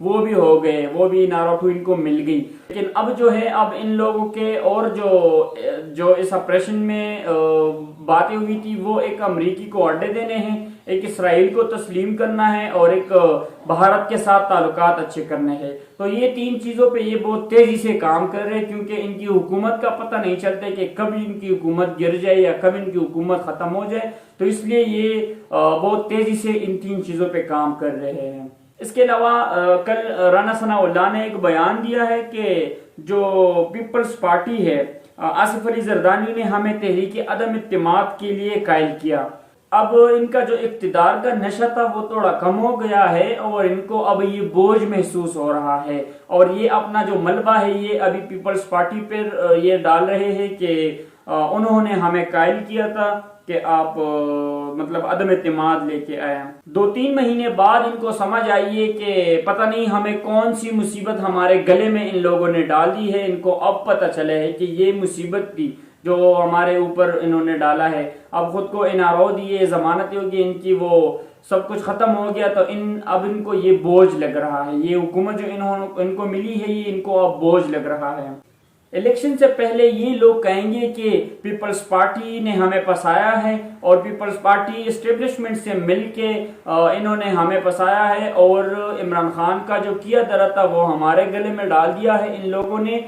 وہ بھی ہو گئے, وہ بھی ناروٹو ان کو مل گئی. لیکن اب جو ہے اب ان لوگوں کے اور جو اس آپریشن میں باتیں ہوئی تھی وہ ایک امریکی کو اڈے دینے ہیں, ایک اسرائیل کو تسلیم کرنا ہے اور ایک بھارت کے ساتھ تعلقات اچھے کرنے ہیں. تو یہ تین چیزوں پہ یہ بہت تیزی سے کام کر رہے ہیں, کیونکہ ان کی حکومت کا پتہ نہیں چلتا کہ کب ان کی حکومت گر جائے یا کب ان کی حکومت ختم ہو جائے. تو اس لیے یہ بہت تیزی سے ان تین چیزوں پہ کام کر رہے ہیں. اس کے علاوہ کل رانا ثناء اللہ نے ایک بیان دیا ہے کہ جو پیپلز پارٹی ہے, آصف علی زردانی نے ہمیں تحریک عدم اعتماد کے لیے قائل کیا. اب ان کا جو اقتدار کا نشہ تھا وہ تھوڑا کم ہو گیا ہے اور ان کو اب یہ بوجھ محسوس ہو رہا ہے, اور یہ اپنا جو ملبہ ہے یہ ابھی پیپلز پارٹی پر یہ ڈال رہے ہیں کہ انہوں نے ہمیں قائل کیا تھا کہ آپ مطلب عدم اعتماد لے کے آئے. 2-3 مہینے بعد ان کو سمجھ آئیے کہ پتہ نہیں ہمیں کون سی مصیبت ہمارے گلے میں ان لوگوں نے ڈال دی ہے. ان کو اب پتہ چلے ہے کہ یہ مصیبت تھی جو ہمارے اوپر انہوں نے ڈالا ہے. اب خود کو NRO دیے, ضمانتیں ہوگی ان کی, وہ سب کچھ ختم ہو گیا, تو اب ان کو یہ بوجھ لگ رہا ہے. یہ حکومت جو ان کو ملی ہے یہ ان کو اب بوجھ لگ رہا ہے. الیکشن سے پہلے یہ لوگ کہیں گے کہ پیپلز پارٹی نے ہمیں پسایا ہے اور پیپلز پارٹی اسٹیبلشمنٹ سے مل کے انہوں نے ہمیں پسایا ہے, اور عمران خان کا جو کیا درا تھا وہ ہمارے گلے میں ڈال دیا ہے ان لوگوں نے.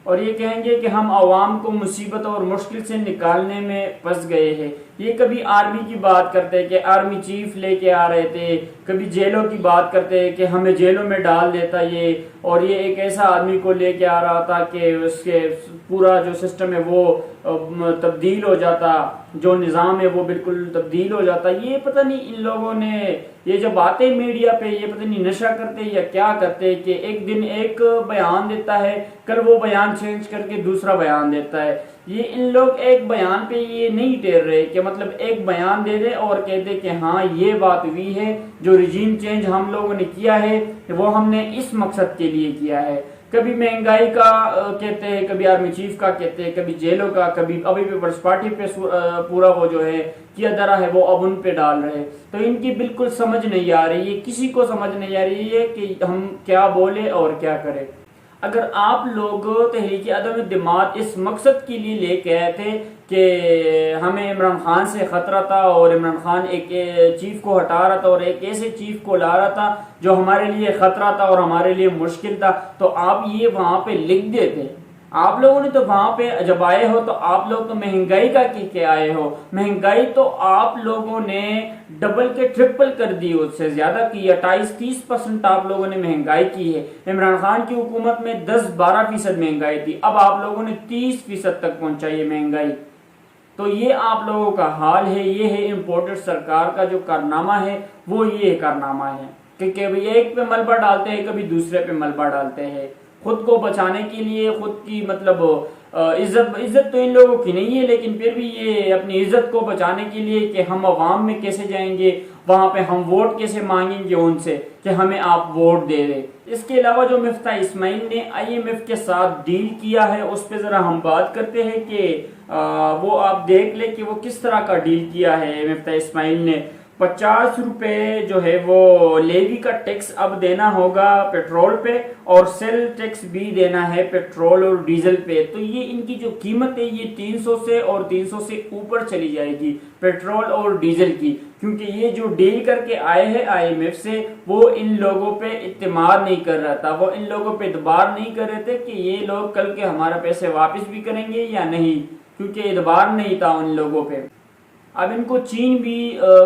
اور یہ کہیں گے کہ ہم عوام کو مصیبت اور مشکل سے نکالنے میں پھنس گئے ہیں. یہ کبھی آرمی کی بات کرتے کہ آرمی چیف لے کے آ رہے تھے, کبھی جیلوں کی بات کرتے کہ ہمیں جیلوں میں ڈال دیتا یہ, اور یہ ایک ایسا آدمی کو لے کے آ رہا تھا کہ اس کے پورا جو سسٹم ہے وہ تبدیل ہو جاتا, جو نظام ہے وہ بالکل تبدیل ہو جاتا. یہ پتہ نہیں ان لوگوں نے یہ جب آتے میڈیا پہ یہ پتہ نہیں نشہ کرتے یا کیا کرتے کہ ایک دن ایک بیان دیتا ہے, کل وہ بیان چینج کر کے دوسرا بیان دیتا ہے. یہ ان لوگ ایک بیان پہ یہ نہیں ٹھہر رہے کہ مطلب ایک بیان دے دے اور کہتے کہ ہاں یہ بات ہوئی ہے, جو رجیم چینج ہم لوگوں نے کیا ہے وہ ہم نے اس مقصد کے لیے کیا ہے. کبھی مہنگائی کا کہتے ہیں, کبھی آرمی چیف کا کہتے ہیں, کبھی جیلوں کا, کبھی ابھی پیپلز پارٹی پہ پورا وہ جو ہے کیا درا ہے وہ اب ان پہ ڈال رہے. تو ان کی بالکل سمجھ نہیں آ رہی ہے, کسی کو سمجھ نہیں آ رہی ہے کہ ہم کیا بولے اور کیا کرے. اگر آپ لوگ تحریک عدم اعتماد اس مقصد کے لیے لے کے آئے تھے کہ ہمیں عمران خان سے خطرہ تھا اور عمران خان ایک چیف کو ہٹا رہا تھا اور ایک ایسے چیف کو لا رہا تھا جو ہمارے لیے خطرہ تھا اور ہمارے لیے مشکل تھا, تو آپ یہ وہاں پہ لکھ دیتے. آپ لوگوں نے تو وہاں پہ جب آئے ہو تو آپ لوگ تو مہنگائی کا کے آئے ہو. مہنگائی تو آپ لوگوں نے ڈبل کے ٹرپل کر دی, اس سے زیادہ کی, 28-30% آپ لوگوں نے مہنگائی کی ہے. عمران خان کی حکومت میں 10-12% مہنگائی تھی, اب آپ لوگوں نے 30% تک پہنچائی ہے مہنگائی. تو یہ آپ لوگوں کا حال ہے. یہ ہے امپورٹڈ سرکار کا جو کارنامہ ہے وہ یہ کارنامہ ہے کہ کبھی ایک پہ ملبہ ڈالتے ہیں, کبھی دوسرے پہ ملبہ ڈالتے ہیں. خود کو بچانے کے لیے, خود کی مطلب عزت تو ان لوگوں کی نہیں ہے, لیکن پھر بھی یہ اپنی عزت کو بچانے کے لیے کہ ہم عوام میں کیسے جائیں گے, وہاں پہ ہم ووٹ کیسے مانگیں گے ان سے کہ ہمیں آپ ووٹ دے دیں. اس کے علاوہ جو مفتاح اسماعیل نے IMF کے ساتھ ڈیل کیا ہے اس پہ ذرا ہم بات کرتے ہیں کہ وہ آپ دیکھ لیں کہ وہ کس طرح کا ڈیل کیا ہے مفتاح اسماعیل نے. 50 روپے جو ہے وہ لیوی کا ٹیکس اب دینا ہوگا پیٹرول پہ, اور سیل ٹیکس بھی دینا ہے پیٹرول اور ڈیزل پہ. تو یہ ان کی جو قیمت ہے یہ 300 سے اور 300 سے اوپر چلی جائے گی پیٹرول اور ڈیزل کی, کیونکہ یہ جو ڈیل کر کے آئے ہیں IMF سے وہ ان لوگوں پہ اعتماد نہیں کر رہا تھا, وہ ان لوگوں پہ اعتبار نہیں کر رہے تھے کہ یہ لوگ کل کے ہمارا پیسے واپس بھی کریں گے یا نہیں, کیونکہ اعتبار نہیں تھا ان لوگوں پہ. اب ان کو چین بھی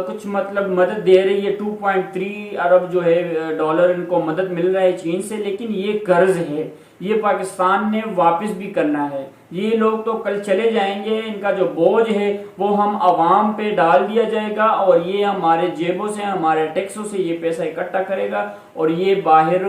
کچھ مطلب مدد دے رہی ہے, 2.3 ارب جو ہے ڈالر ان کو مدد مل رہا ہے چین سے, لیکن یہ قرض ہے, یہ پاکستان نے واپس بھی کرنا ہے. یہ لوگ تو کل چلے جائیں گے, ان کا جو بوجھ ہے وہ ہم عوام پہ ڈال دیا جائے گا, اور یہ ہمارے جیبوں سے, ہمارے ٹیکسوں سے یہ پیسہ اکٹھا کرے گا اور یہ باہر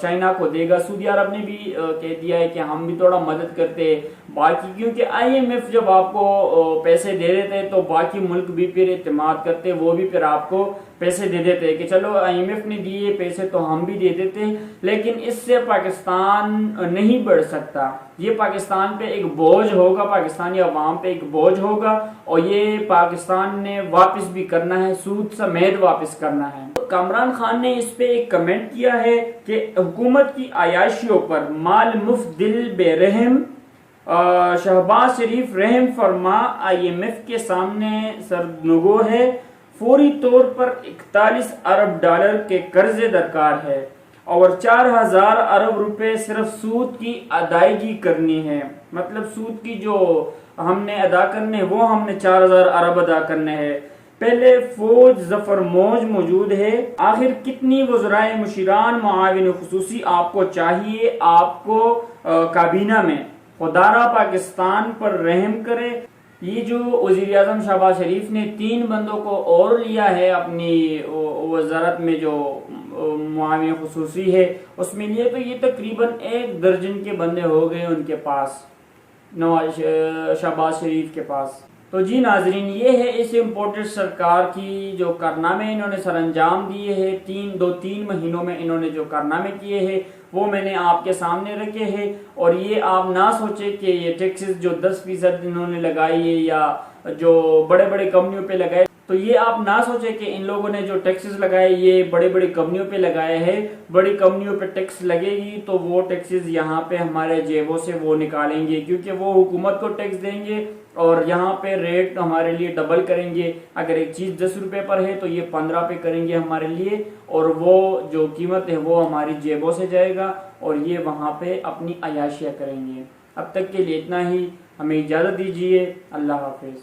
چائنا کو دے گا. سعودی عرب نے بھی کہہ دیا ہے کہ ہم بھی تھوڑا مدد کرتے باقی, کیونکہ IMF جب آپ کو پیسے دے دیتے ہیں تو باقی ملک بھی پھر اعتماد کرتے, وہ بھی پھر آپ کو پیسے دے دیتے کہ چلو IMF نے دیے پیسے تو ہم بھی دے دیتے. لیکن اس سے پاکستان نہیں بڑھ سکتا, یہ پاکستان پہ ایک بوجھ ہوگا، پاکستانی عوام پہ ایک بوجھ ہوگا، اور یہ پاکستان نے واپس بھی کرنا ہے، سود سمیت واپس کرنا ہے۔ کامران خان نے اس پہ ایک کمنٹ کیا ہے کہ حکومت کی عیاشیوں پر مال مفت دل بے رحم، شہباز شریف رحم فرما، IMF کے سامنے سرنگو ہے، فوری طور پر 41 ارب ڈالر کے قرضے درکار ہے اور 4000 ارب روپے صرف سود کی ادائیگی کرنی ہے۔ مطلب سود کی جو ہم نے ادا کرنے وہ ہم نے 4000 ارب ادا کرنے ہیں۔ پہلے فوج ظفر موج موجود ہے، آخر کتنی وزرائے مشیران معاون خصوصی آپ کو چاہیے، آپ کو کابینہ میں خدارہ پاکستان پر رحم کرے۔ یہ جو وزیر اعظم شہباز شریف نے 3 بندوں کو اور لیا ہے اپنی وزارت میں جو معاون خصوصی ہے اس میں لیے، تو یہ تقریباً 1 درجن کے بندے ہو گئے ان کے پاس، شہباز شریف کے پاس۔ تو جی ناظرین، یہ ہے اس امپورٹڈ سرکار کی جو کارنامے انہوں نے سر انجام دیے ہیں، 3 مہینوں میں انہوں نے جو کارنامے کیے ہیں وہ میں نے آپ کے سامنے رکھے ہیں۔ اور یہ آپ نہ سوچے کہ یہ ٹیکسز جو 10% انہوں نے لگائی ہے یا جو بڑے بڑے کمپنیوں پہ لگائے، تو یہ آپ نہ سوچے کہ ان لوگوں نے جو ٹیکسز لگائے یہ بڑے بڑی کمپنیوں پہ لگائے ہیں۔ بڑی کمپنیوں پہ ٹیکس لگے گی تو وہ ٹیکسز یہاں پہ ہمارے جیبوں سے وہ نکالیں گے، کیونکہ وہ حکومت کو ٹیکس دیں گے اور یہاں پہ ریٹ ہمارے لیے ڈبل کریں گے۔ اگر ایک چیز 10 روپے پر ہے تو یہ 15 پہ کریں گے ہمارے لیے، اور وہ جو قیمت ہے وہ ہماری جیبوں سے جائے گا اور یہ وہاں پہ اپنی عیاشیاں کریں گے۔ اب تک کے لیے اتنا ہی، ہمیں اجازت دیجیے، اللہ حافظ۔